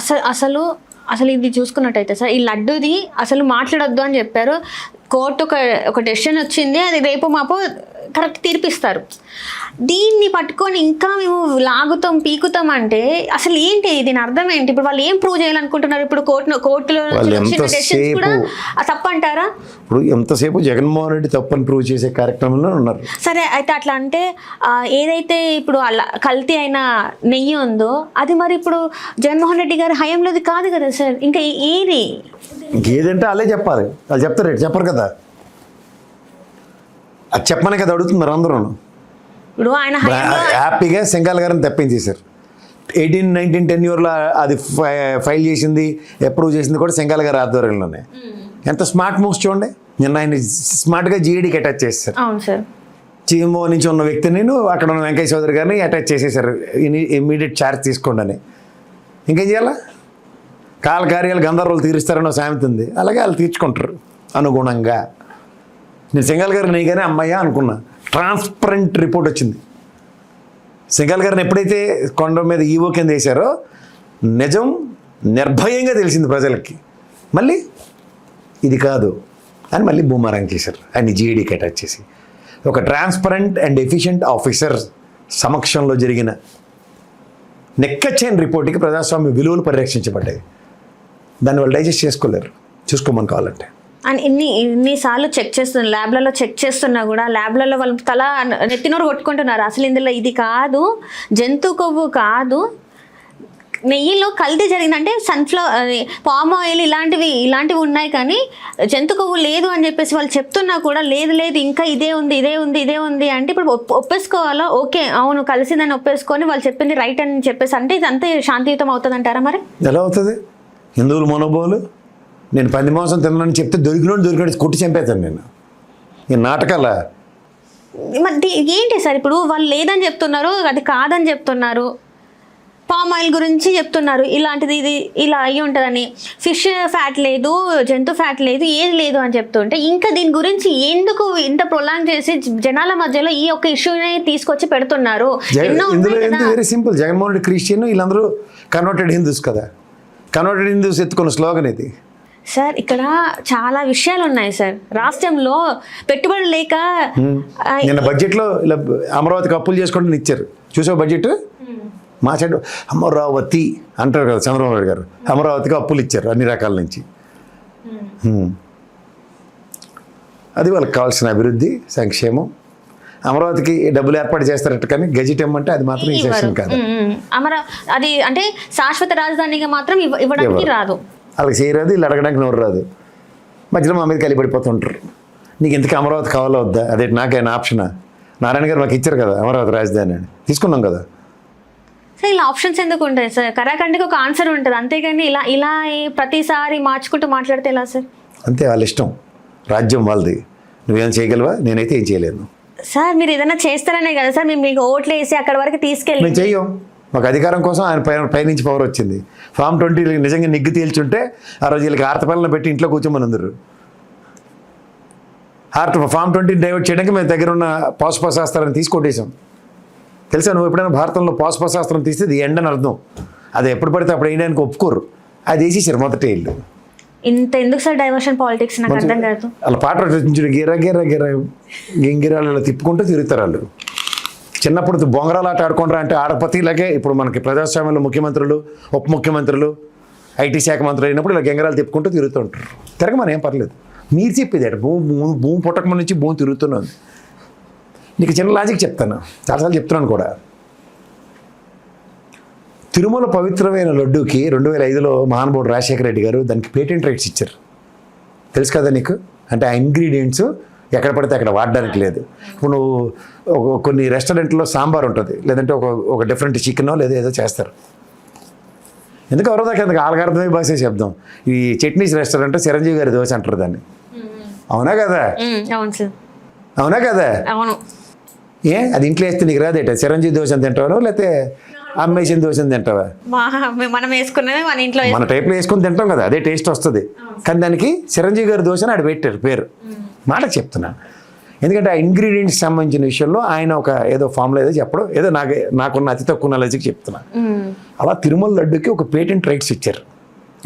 అసలు అసలు అసలు ఇది చూసుకున్నట్టయితే సార్ ఈ లడ్డూది అసలు మాట్లాడొద్దు అని చెప్పారు. కోర్టు ఒక డెసిషన్ వచ్చింది, అది రేపు మాపు కరెక్ట్ తీర్పిస్తారు. దీన్ని పట్టుకొని ఇంకా మేము లాగుతాం పీకుతాం అంటే అసలు ఏంటి దీని అర్థం ఏంటి? ఇప్పుడు వాళ్ళు ఏం ప్రూవ్ చేయాలనుకుంటున్నారు? ఇప్పుడు కోర్టులో కూడా తప్పు అంటారా? ఇప్పుడు ఎంతసేపు జగన్మోహన్ రెడ్డి తప్పని ప్రూవ్ చేసే కార్యక్రమంలో ఉన్నారు. సరే అయితే అట్లా అంటే ఏదైతే ఇప్పుడు అలా కల్తీ అయిన నెయ్యి ఉందో అది మరి ఇప్పుడు జగన్మోహన్ రెడ్డి గారి హయాంలోది కాదు కదా సార్. ఇంకా ఏది ఏదంటే వాళ్ళే చెప్పాలి, వాళ్ళు చెప్తారు, చెప్పరు కదా. అది చెప్పమని కదా అడుగుతున్నారు అందరూ. ఇప్పుడు ఆయన హ్యాపీగా సింగాల్ గారిని తప్పించేశారు. 18, 19 టెన్యూర్లో అది ఫైల్ చేసింది, అప్రూవ్ చేసింది కూడా సింగాల్ గారి ఆధ్వర్యంలోనే. ఎంత స్మార్ట్ మూవ్స్ చూడండి. నిన్న ఆయన స్మార్ట్గా జీఈడీకి అటాచ్ చేశారు. అవును సార్. చీఎంఓ నుంచి ఉన్న వ్యక్తిని అక్కడ ఉన్న వెంకయ్య చౌదరి గారిని అటాచ్ చేసేసారు. ఇమీడియట్ ఛార్జ్ తీసుకోండి అని. ఇంకేం చేయాలా? కార్యాలు గంధర్వులు తీరుస్తారని సామెత ఉంది, అలాగే వాళ్ళు తీర్చుకుంటారు అనుగుణంగా. నేను సింగాల్ గారు నీగానే అమ్మాయ్యా అనుకున్నా. ట్రాన్స్పరెంట్ రిపోర్ట్ వచ్చింది. సింగాల్ గారిని ఎప్పుడైతే కొండ మీద ఈవో కింద వేశారో నిజం నిర్భయంగా తెలిసింది ప్రజలకి. మళ్ళీ ఇది కాదు అని మళ్ళీ బూమరాంగ్ చేశారు ఆయన జీఈడీకి అటాచ్ చేసి. ఒక ట్రాన్స్పరెంట్ అండ్ ఎఫిషియెంట్ ఆఫీసర్ సమక్షంలో జరిగిన నెక్కచ్చైన రిపోర్ట్కి ప్రజాస్వామ్య విలువలు పరిరక్షించబడ్డాయి. దాన్ని వాళ్ళు డైజెస్ట్ చేసుకోలేరు, చూసుకోమని కావాలంటే. అండ్ ఇన్నిసార్లు చెక్ చేస్తున్నారు, ల్యాబ్లలో చెక్ చేస్తున్నా కూడా ల్యాబ్లలో వాళ్ళు తల నెత్తినోరు కొట్టుకుంటున్నారు. అసలు ఇందులో ఇది కాదు, జంతు కొవ్వు కాదు, నెయ్యిలో కల్తీ జరిగిందంటే పామ్ ఆయిల్ ఇలాంటివి ఉన్నాయి కానీ జంతు కొవ్వు లేదు అని చెప్పేసి వాళ్ళు చెప్తున్నా కూడా లేదు ఇంకా ఇదే ఉంది అంటే ఇప్పుడు ఒప్పేసుకోవాలా? ఓకే అవును కలిసిందని ఒప్పేసుకొని వాళ్ళు చెప్పింది రైట్ అని చెప్పేసి అంటే ఇది అంతే శాంతియుతం అవుతుంది అంటారా? మరి ఎలా అవుతుంది? హిందువులు మనోభావాలు. నేను పంది మాంసం తిన్నానని చెప్తే దొరికినట్టు కొట్టి చంపేతాను నేను నాటకాల. మరి ఏంటి సార్ ఇప్పుడు వాళ్ళు లేదని చెప్తున్నారు, అది కాదని చెప్తున్నారు, పామ్ ఆయిల్ గురించి చెప్తున్నారు, ఇలాంటిది ఇది ఇలా అయ్యి ఉంటుందని, ఫిష్ ఫ్యాట్ లేదు, జంతు ఫ్యాట్ లేదు, ఏది లేదు అని చెప్తుంటే ఇంకా దీని గురించి ఎందుకు ఇంత ప్రొలాంగ్ చేసి జనాల మధ్యలో ఈ ఒక్క ఇష్యూని తీసుకొచ్చి పెడుతున్నారు? Very simple. Jaganmohan Reddy Christian, వీళ్ళందరూ కన్వర్టెడ్ హిందూస్ కదా. కన్వర్టెడ్ హిందూస్ ఎత్తుకున్న స్లోగన్ ఇది. సార్ ఇక్కడ చాలా విషయాలు ఉన్నాయి సార్. రాష్ట్రంలో పెట్టుబడులు లేక నిన్న బడ్జెట్లో ఇలా అమరావతికి అప్పులు చేసుకుంటూ ఇచ్చారు. చూసావు బడ్జెట్? మా సైడ్ అమరావతి అంటారు కదా చంద్రబాబు నాయుడు గారు, అమరావతికి అప్పులు ఇచ్చారు అన్ని రకాల నుంచి. అది వాళ్ళకి కావాల్సిన అభివృద్ధి సంక్షేమం. అమరావతికి డబ్బులు ఏర్పాటు చేస్తారట కానీ గెజిట్ ఇమ్మంటే అది మాత్రం ఈ సెక్షన్ కాదు. అది అంటే శాశ్వత రాజధానిగా మాత్రం ఇవ్వడానికి రాదు, వాళ్ళకి చేయరాదు, వీళ్ళు అడగడానికి నోరు రాదు. మధ్యలో మా మీద కలిపడిపోతుంటారు. నీకు ఇంతకీ అమరావతి కావాలా వద్దా? అదే నాకైనా ఆప్షనా? నారాయణ గారు మాకు ఇచ్చారు కదా అమరావతి రాజధాని అని, తీసుకున్నాం కదా. సార్ ఇలా ఆప్షన్స్ ఎందుకు ఉంటాయి సార్? కరాఖండికి ఒక ఆన్సర్ ఉంటుంది, అంతేగాని ఇలా ప్రతిసారి మార్చుకుంటూ మాట్లాడితే ఎలా సార్? అంతే, వాళ్ళ ఇష్టం, రాజ్యం వాళ్ళది. నువ్వేం చేయగలవా? నేనైతే ఏం చేయలేను. సార్ మీరు ఏదైనా చేస్తారనే కదా సార్ మేము మీకు ఓట్లు వేసి అక్కడ వరకు తీసుకెళ్ళి. మేము చెయ్యం, మాకు అధికారం కోసం ఆయన పైనుంచి పవర్ వచ్చింది. ఫామ్ 20 నిజంగా నిగ్గు తేల్చుంటే ఆ రోజు వీళ్ళకి ఆర్తపల్లని పెట్టి ఇంట్లో కూర్చోమని అందరు. ఫామ్ 20 డైవర్ట్ చేయడానికి మేము దగ్గర ఉన్న పాశుపశాస్త్రాన్ని తీసి కొట్టేశాం. తెలుసా నువ్వు ఎప్పుడైనా భారతంలో పాశుపశాస్త్రం తీస్తే ఇది ఎండని అర్థం. అది ఎప్పుడు పడితే అప్పుడు వేయడానికి ఒప్పుకోరు. అది వేసేసారు మొదట వీళ్ళు. ఇంత ఎందుకు సార్ డైవర్షన్ పాలిటిక్స్? నాకు అర్థం కాదు. వాళ్ళ పాట గిరా గిరా గిరా గింగిరాలు తిప్పుకుంటూ తిరుగుతారు వాళ్ళు. చిన్నప్పుడు బొంగరాలు ఆట ఆడుకుంటారా అంటే ఆడపతి ఇలాగే. ఇప్పుడు మనకి ప్రజాస్వామ్యంలో ముఖ్యమంత్రులు, ఉప ముఖ్యమంత్రులు, ఐటీ శాఖ మంత్రులు అయినప్పుడు ఇలా గంగరాలు తిప్పుకుంటూ తిరుగుతూ ఉంటారు. తిరగమని ఏం పర్లేదు. మీరు చెప్పేది అట భూమి పుట్టకమ నుంచి భూమి తిరుగుతున్నది. నీకు చిన్న లాజిక్ చెప్తాను, చాలాసార్లు చెప్తున్నాను కూడా. తిరుమల పవిత్రమైన లడ్డూకి 2005లో మహానుభావుడు రాజశేఖర రెడ్డి గారు దానికి పేటెంట్ రైట్స్ ఇచ్చారు. తెలుసు కదా నీకు? అంటే ఆ ఇంగ్రీడియంట్స్ ఎక్కడ పడితే అక్కడ వాడడానికి లేదు. ఇప్పుడు నువ్వు కొన్ని రెస్టారెంట్లో సాంబార్ ఉంటుంది, లేదంటే ఒక డిఫరెంట్ చికెనో లేదా ఏదో చేస్తారు. ఎందుకు ఎవరో దాకా ఎందుకు ఆలగార్థమే భాషే శబ్దం. ఈ చట్నీస్ రెస్టారెంట్ చిరంజీవి గారి దోశ అంటారు దాన్ని. అవునా కదా? అవునా కదా? అది ఇంట్లో వేస్తే నీకు రాదేట? చిరంజీవి దోశ తింటావా లేకపోతే అమ్మేసిన దోశ తింటావా? మనం వేసుకున్నది మన ఇంట్లో మన టైప్లో వేసుకుని తింటాం కదా, అదే టేస్ట్ వస్తుంది. కానీ దానికి చిరంజీవి గారి దోశ అని ఆడ పెట్టారు పేరు. మాట చెప్తున్నా. ఎందుకంటే ఆ ఇంగ్రీడియంట్స్ సంబంధించిన విషయంలో ఆయన ఒక ఏదో ఫామ్లో ఏదో చెప్పడం, ఏదో నాకున్న అతి తక్కువ నాలెడ్జ్కి చెప్తున్నా. అలా తిరుమల లడ్డుకి ఒక పేటెంట్ రైట్స్ ఇచ్చారు.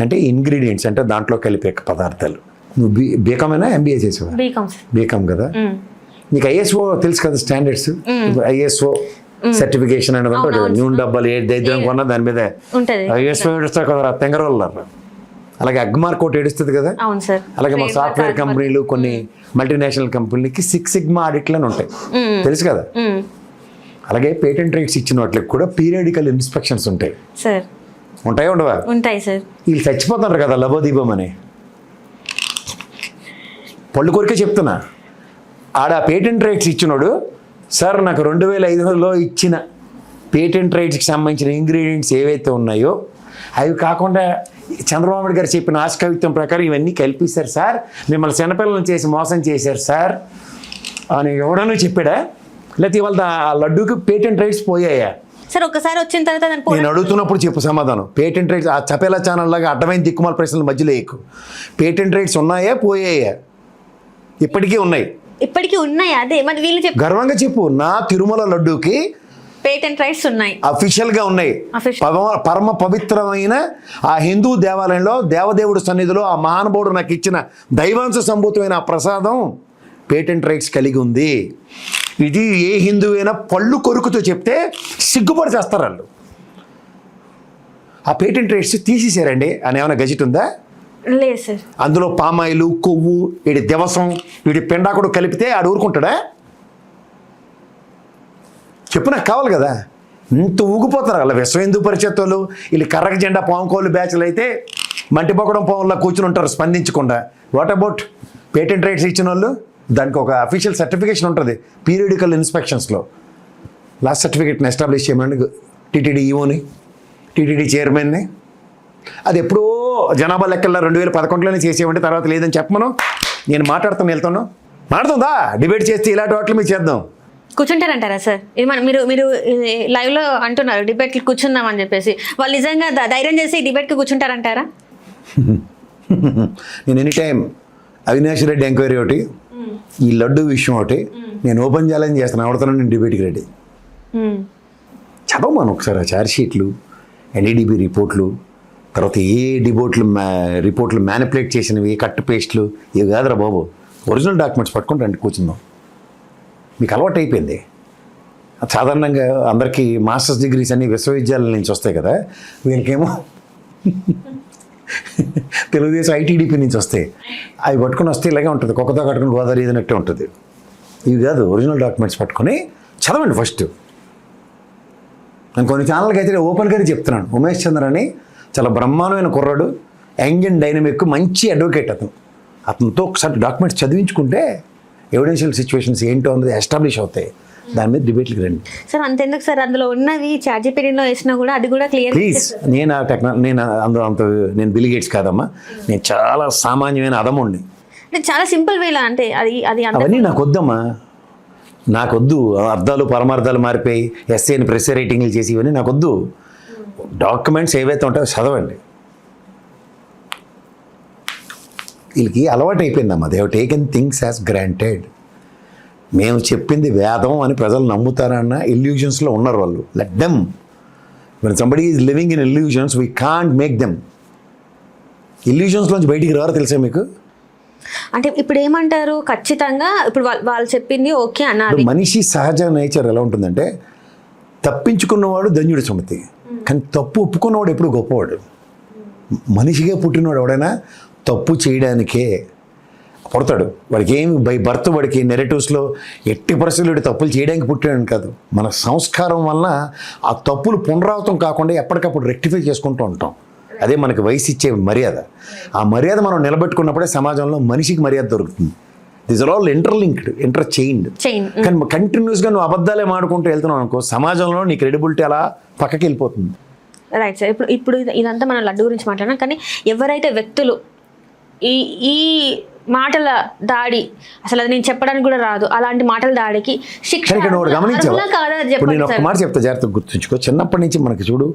అంటే ఇంగ్రీడియంట్స్ అంటే దాంట్లో కలిపే పదార్థాలు. నువ్వు బీకామేనా ఎంబీఏ చేసావా? బీకామ్ కదా. నీకు ఐఎస్ఓ తెలుసు కదా స్టాండర్డ్స్. ఐఎస్ఓ సర్టిఫికేషన్ అనేది అంటే న్యూ డబ్బాలు ఏ దైద్యం కొన్నా దాని మీద ఐఎస్ఓ ఏడుస్తా కదా తెంగరోళ్ళు. అలాగే అగ్మార్క్ ఒకటి ఏడుస్తుంది కదా. అలాగే మా సాఫ్ట్వేర్ కంపెనీలు కొన్ని మల్టీనేషనల్ కంపెనీలకి 6 సిగ్మా ఆడిట్లు అని ఉంటాయి, తెలుసు కదా. అలాగే పేటెంట్ రైట్స్ ఇచ్చిన వాటికి కూడా పీరియాడికల్ ఇన్స్పెక్షన్స్ ఉంటాయి. ఉంటాయా ఉండవా? ఉంటాయి సార్. వీళ్ళు చచ్చిపోతున్నారు కదా లబోదీపం అని. పళ్ళు కొరికే చెప్తున్నా. ఆడ పేటెంట్ రైట్స్ ఇచ్చినోడు, సార్ నాకు 2005లో ఇచ్చిన పేటెంట్ రైట్స్కి సంబంధించిన ఇంగ్రీడియంట్స్ ఏవైతే ఉన్నాయో అవి కాకుండా చంద్రబాబు నాయుడు గారు చెప్పిన ఆశకవిత్వం ప్రకారం ఇవన్నీ కల్పిస్తారు సార్, మిమ్మల్ని చిన్నపిల్లలను చేసి మోసం చేశారు సార్ అని ఎవడనూ చెప్పాడా? లేకపోతే ఇవాళ ఆ లడ్డూకి పేటెంట్ రైట్స్ పోయాయా? సార్ ఒకసారి వచ్చిన తర్వాత నేను అడుగుతున్నప్పుడు చెప్పు సమాధానం. పేటెంట్ రైట్స్ ఆ చపేలా ఛానల్ లాగా అడ్డమైన దిక్కుమాల ప్రశ్నల మధ్యలో ఎక్కువ. పేటెంట్ రైట్స్ ఉన్నాయా పోయాయా? ఇప్పటికీ ఉన్నాయి. ఇప్పటికీ ఉన్నాయి. అదే మరి వీళ్ళు చెప్పు, గర్వంగా చెప్పు. నా తిరుమల లడ్డూకి పేటెంట్ రైట్స్ ఉన్నాయి, అఫీషియల్ గా ఉన్నాయి. పరమ పవిత్రమైన ఆ హిందూ దేవాలయంలో దేవదేవుడు సన్నిధిలో ఆ మహానుభావుడు నాకు ఇచ్చిన దైవాంశ సంభూతమైన ఆ ప్రసాదం పేటెంట్ రైట్స్ కలిగి ఉంది. ఇది ఏ హిందువైనా పళ్ళు కొరుకుతో చెప్తే సిగ్గుపడి చేస్తారు వాళ్ళు. ఆ పేటెంట్ రైట్స్ తీసేసారండి అని ఏమైనా గజెట్ ఉందా? లేదు సార్. అందులో పామాయిలు, కొవ్వు, వీడి దివసం, వీడి పెండాకుడు కలిపితే ఆడు ఊరుకుంటాడా? చెప్పు, నాకు కావాలి కదా. ఇంత ఊగిపోతారు అలా విశ్వ హిందూ పరిషత్ వాళ్ళు. వీళ్ళు కర్రక జెండా పాముకోళ్ళు బ్యాచ్లు అయితే మంటిపొక్కడం పాములా కూర్చుని ఉంటారు స్పందించకుండా. వాట్ అబౌట్ పేటెంట్ రైట్స్ ఇచ్చిన వాళ్ళు? దానికి ఒక అఫీషియల్ సర్టిఫికేషన్ ఉంటుంది పీరియాడికల్ ఇన్స్పెక్షన్స్లో. లాస్ట్ సర్టిఫికేట్ని ఎస్టాబ్లిష్ చేయమని టీటీడీ ఈఓని, టీటీడీ చైర్మన్ని. అది ఎప్పుడో జనాభా లెక్కల్లో 2011లోనే చేసేవంటే తర్వాత లేదని చెప్పమను. నేను వెళ్తాను. మాట్లాడుతుందా? డిబేట్ చేస్తే ఇలాంటి వాటిని మీరు చేద్దాం. కూర్చుంటారంటారా సార్? మీరు లైవ్లో అంటున్నారు డిబేట్కి కూర్చుందామని చెప్పేసి. వాళ్ళు నిజంగా ధైర్యం చేసి డిబేట్కి కూర్చుంటారంటారా? నేను any time Avinash Reddy enquiry ఒకటి, ఈ లడ్డు విషయం ఒకటి నేను ఓపెన్ ఛాలెంజ్ చేస్తాను. అవడతాను నేను డిబేట్కి రెడీ. చదవమాను ఒకసారి ఆ ఛార్జ్ షీట్లు, ఎన్డీడీబీ రిపోర్ట్లు, తర్వాత ఏ రిపోర్ట్లు మ్యానిపులేట్ చేసినవి, కట్ పేస్ట్లు ఇవి కాదురా బాబు. ఒరిజినల్ డాక్యుమెంట్స్ పట్టుకుని రండి కూర్చుందాం. మీకు అలవాటు అయిపోయింది. సాధారణంగా అందరికీ మాస్టర్స్ డిగ్రీస్ అన్ని విశ్వవిద్యాలయాల నుంచి వస్తాయి కదా, వీళ్ళకేమో తెలుగుదేశం ఐటీడీపీ నుంచి వస్తాయి. అవి పట్టుకుని వస్తే ఇలాగే ఉంటుంది, కుక్కతో కట్టుకుని గోదావరి ఇదినట్టే ఉంటుంది. ఇవి కాదు, ఒరిజినల్ డాక్యుమెంట్స్ పట్టుకొని చదవండి ఫస్ట్. నేను కొన్ని ఛానల్కి అయితే ఓపెన్గానే చెప్తున్నాను. ఉమేష్ చంద్ర అని చాలా బ్రహ్మాండమైన కుర్రాడు, యంగ్ అండ్ డైనమిక్, మంచి అడ్వకేట్ అతను. అతనితో ఒకసారి డాక్యుమెంట్స్ చదివించుకుంటే ఎవిడెన్షియల్ సిచ్యువేషన్స్ ఏంటో అన్నది ఎస్టాబ్లిష్ అవుతాయి. దాని మీద డిబేట్కి రండి సార్. అంతెందుకు సార్, అందులో ఉన్నవి చాట్‌జీపీటీలో వేసినా కూడా అది కూడా క్లియర్. ప్లీజ్, నేను అందులో నేను బిల్ గేట్స్ కాదమ్మా. నేను చాలా సామాన్యమైన అదముండి. చాలా సింపుల్ వేలా అంటే అది అవన్నీ నాకు వద్దమ్మా. నాకొద్దు అర్థాలు పరమార్థాలు మారిపోయి ఎస్ఏని ప్రెస్ రైటింగ్లు చేసి ఇవన్నీ నాకొద్దు. డాక్యుమెంట్స్ ఏవైతే ఉంటాయో చదవండి. వీళ్ళకి అలవాటు అయిపోయిందమ్మా. They have taken things as granted. మేము చెప్పింది వేదం అని ప్రజలు నమ్ముతారన్న ఇల్యూజన్స్లో ఉన్నారు వాళ్ళు. Let them. When somebody is living in illusions we can't make them. ఇల్యూజన్స్లోంచి బయటికి రారు తెలుసా మీకు? అంటే ఇప్పుడు ఏమంటారు, ఖచ్చితంగా ఇప్పుడు వాళ్ళు చెప్పింది ఓకే అన్నారు. మనిషి సహజ నేచర్ ఎలా ఉంటుందంటే, తప్పించుకున్నవాడు ధన్యుడి సుమతి, కానీ తప్పు ఒప్పుకున్నవాడు ఎప్పుడు గొప్పవాడు. మనిషిగా పుట్టినవాడు ఎవడైనా తప్పు చేయడానికే పుడతాడు. వాడికి ఏమి బై బర్త్ వాడికి నెరేటివ్స్లో ఎట్టి పరిస్థితులు తప్పులు చేయడానికి పుట్టాడని కాదు. మన సంస్కారం వలన ఆ తప్పులు పునరావృతం కాకుండా ఎప్పటికప్పుడు రెక్టిఫై చేసుకుంటూ ఉంటాం. అదే మనకి వయసు ఇచ్చే మర్యాద. ఆ మర్యాద మనం నిలబెట్టుకున్నప్పుడే సమాజంలో మనిషికి మర్యాద దొరుకుతుంది. This are all interlinked, interchained. కానీ కంటిన్యూస్గా నువ్వు అబద్ధాలే మాడుకుంటూ వెళ్తున్నావు అనుకో, సమాజంలో నీ క్రెడిబిలిటీ అలా పక్కకి వెళ్ళిపోతుంది. Right sir. ఇప్పుడు ఇదంతా మనం లడ్డు గురించి మాట్లాడినాం, కానీ ఎవరైతే వ్యక్తులు ఈ మాటల దాడి, అసలు అది నేను చెప్పడానికి కూడా రాదు, అలాంటి మాటల దాడికి శిక్ష గమనించాను. నేను ఒక మాట చెప్తా, జాగ్రత్తగా గుర్తుంచుకో. చిన్నప్పటి నుంచి మనకి చూడు,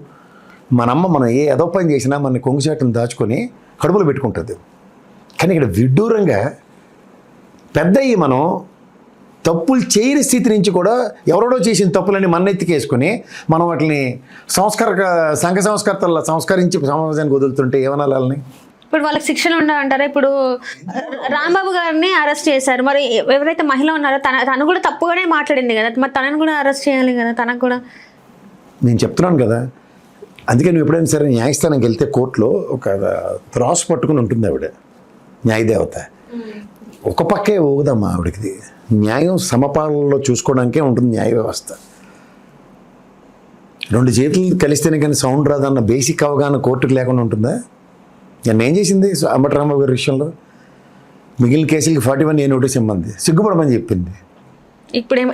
మనం ఏ ఏదో పని చేసినా మన కొంగుచాటును దాచుకొని కడుపులో పెట్టుకుంటుంది. కానీ ఇక్కడ విడ్డూరంగా పెద్ద మనం తప్పులు చేయని స్థితి నుంచి కూడా ఎవరెవడో చేసిన తప్పులని మన్నెత్తికేసుకుని మనం వాటిని సంఘ సంస్కర్తల్లో సంస్కరించి సమాజానికి వదులుతుంటే ఏమన్నా వాళ్ళని? ఇప్పుడు వాళ్ళకి శిక్షలు ఉండాలంటారా? ఇప్పుడు రాంబాబు గారిని అరెస్ట్ చేశారు, మరి ఎవరైతే మహిళ ఉన్నారో తను కూడా తప్పుగానే మాట్లాడింది కదా, మరి తనని కూడా అరెస్ట్ చేయాలి కదా, తనకు కూడా. నేను చెప్తున్నాను కదా, అందుకే నువ్వు ఎప్పుడైనా సరే న్యాయస్థానానికి వెళ్తే కోర్టులో ఒక త్రాసు పట్టుకుని ఉంటుంది ఆవిడ, న్యాయదేవత. ఒక పక్కే ఊగుదమ్మా ఆవిడకి. న్యాయం సమపాలనలో చూసుకోవడానికే ఉంటుంది న్యాయ వ్యవస్థ. రెండు చేతులు కలిస్తేనే కానీ సౌండ్ రాదన్న బేసిక్ అవగాహన కోర్టుకు లేకుండా ఉంటుందా? నేను ఏం చేసింది అంబటి రాంబాబు గారి విషయంలో? మిగిలిన కేసులకి 41 ఏ నోటీస్ ఇమ్మంది, సిగ్గుపడమని చెప్పింది.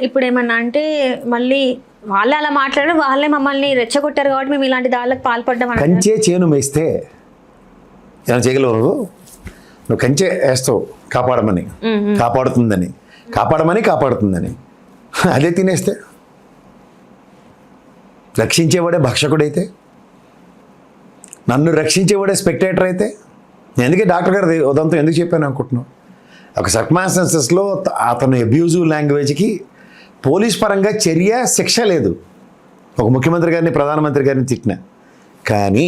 ఇప్పుడేమన్నా అంటే మళ్ళీ వాళ్ళే అలా మాట్లాడారు, వాళ్ళే మమ్మల్ని రెచ్చగొట్టారు కాబట్టి మేము ఇలాంటి దాళ్ళకి పాల్పడ్డాం. కంచే చేను మేస్తే ఏమైనా చేయగలవు? నువ్వు కంచె వేస్తావు కాపాడమని, కాపాడుతుందని అదే తినేస్తే, రక్షించేవాడే భక్షకుడైతే, నన్ను రక్షించేవాడే స్పెక్టేటర్ అయితే, నేను ఎందుకే డాక్టర్ గారు ఉదంతం ఎందుకు చెప్పాను అనుకుంటున్నావు? ఒక సర్కమ్స్టాన్సెస్లో అతను అబ్యూజివ్ లాంగ్వేజ్కి పోలీస్ పరంగా చర్య, శిక్ష లేదు. ఒక ముఖ్యమంత్రి గారిని, ప్రధానమంత్రి గారిని తిట్టిన, కానీ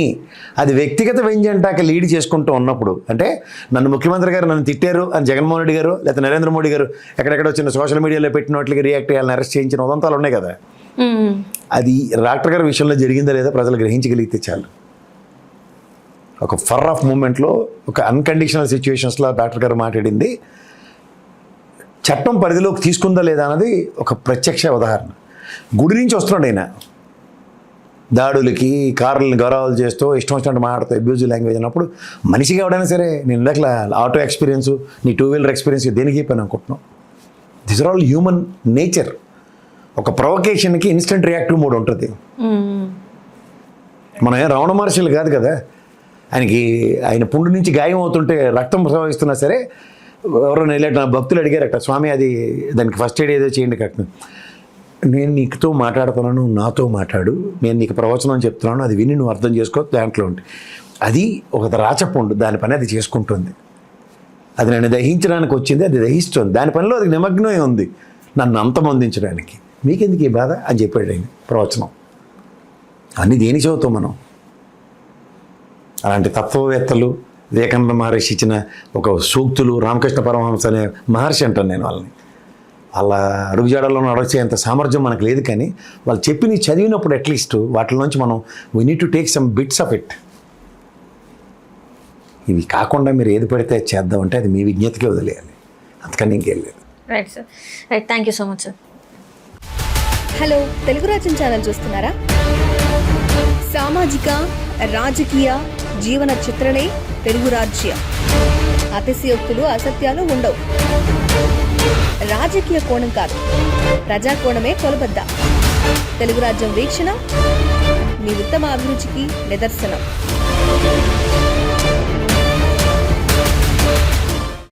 అది వ్యక్తిగత వ్యంజంటాక లీడ్ చేసుకుంటూ ఉన్నప్పుడు, అంటే నన్ను ముఖ్యమంత్రి గారు నన్ను తిట్టారు అని జగన్మోహన్ రెడ్డి గారు లేకపోతే నరేంద్ర మోడీ గారు ఎక్కడెక్కడ వచ్చిన సోషల్ మీడియాలో పెట్టిన వాటికి రియాక్ట్ అయ్యాలని అరెస్ట్ చేయించిన ఉదంతాలు ఉన్నాయి కదా, అది డాక్టర్ గారి విషయంలో జరిగిందా లేదా ప్రజలు గ్రహించగలిగితే చాలు. ఒక ఫర్ ఆఫ్ మూమెంట్లో, ఒక అన్కండిషనల్ సిచ్యువేషన్స్లో డాక్టర్ గారు మాట్లాడింది చట్టం పరిధిలోకి తీసుకుందా లేదా అన్నది ఒక ప్రత్యక్ష ఉదాహరణ. గుడి నుంచి వస్తున్నాడు ఆయన, దాడులకి, కార్లని గౌరవాలు చేస్తూ ఇష్టం వచ్చినట్టు మాట్లాడుతూ అబ్యూజివ్ లాంగ్వేజ్ అన్నప్పుడు మనిషిగా ఎవడైనా సరే, నేను ఇందాక ఆటో ఎక్స్పీరియన్స్, నీ 2-వీలర్ ఎక్స్పీరియన్స్ దేనికి చెప్పాను అనుకుంటున్నావు? This are all human nature. ఒక ప్రొవకేషన్కి ఇన్స్టెంట్ రియాక్టివ్ మోడ్ ఉంటుంది. మనం ఏం రమణ మహర్షులు కాదు కదా, ఆయన పుండు నుంచి గాయం అవుతుంటే రక్తం ప్రవహిస్తున్నా సరే ఎవరైనా వెళ్ళాడు, నా భక్తులు అడిగారట, స్వామి అది దానికి ఫస్ట్ ఎయిడ్ ఏదో చేయండి కట్టిన. నేను నీకుతో మాట్లాడుతున్నాను, నువ్వు నాతో మాట్లాడు, నేను నీకు ప్రవచనం చెప్తున్నాను, అది విని నువ్వు అర్థం చేసుకో, దాంట్లో ఉండి అది ఒక రాచపుండు, దాని పని అది చేసుకుంటుంది. అది నన్ను దహించడానికి వచ్చింది, అది దహిస్తుంది, దాని పనిలో అది నిమగ్నమై ఉంది నన్ను అంతమొందించడానికి. మీకెందుకు ఈ బాధ అని చెప్పాడు ఆయన ప్రవచనం. అన్నీ దేని చదువుతాం మనం? అలాంటి తత్వవేత్తలు, వివేకానంద మహర్షి ఇచ్చిన ఒక సూక్తులు, రామకృష్ణ పరమహంస అనే మహర్షి అంటాను నేను వాళ్ళని. వాళ్ళ అడుగుజాడల్లో నడిచేంత సామర్థ్యం మనకు లేదు, కానీ వాళ్ళు చెప్పి చదివినప్పుడు అట్లీస్ట్ వాటిలోంచి మనం we need to take some bits of it. ఇవి కాకుండా మీరు ఏది పడితే చేద్దామంటే అది మీ విజ్ఞతకే వదిలేయాలి, అంతకని ఇంకేం లేదు. Right sir, right, thank you so much sir. Hello, Telugu రాజ్యం ఛానల్ చూస్తున్నారా? సామాజిక, రాజకీయ, జీవన చిత్రణే తెలుగు రాజ్యం. అతిశయోక్తులు, అసత్యాలు ఉండవు. రాజకీయ కోణం కాదు, ప్రజా కోణమే కొలబద్ద. తెలుగు రాజ్యం వీక్షణ మీ ఉత్తమ అభిరుచికి నిదర్శనం.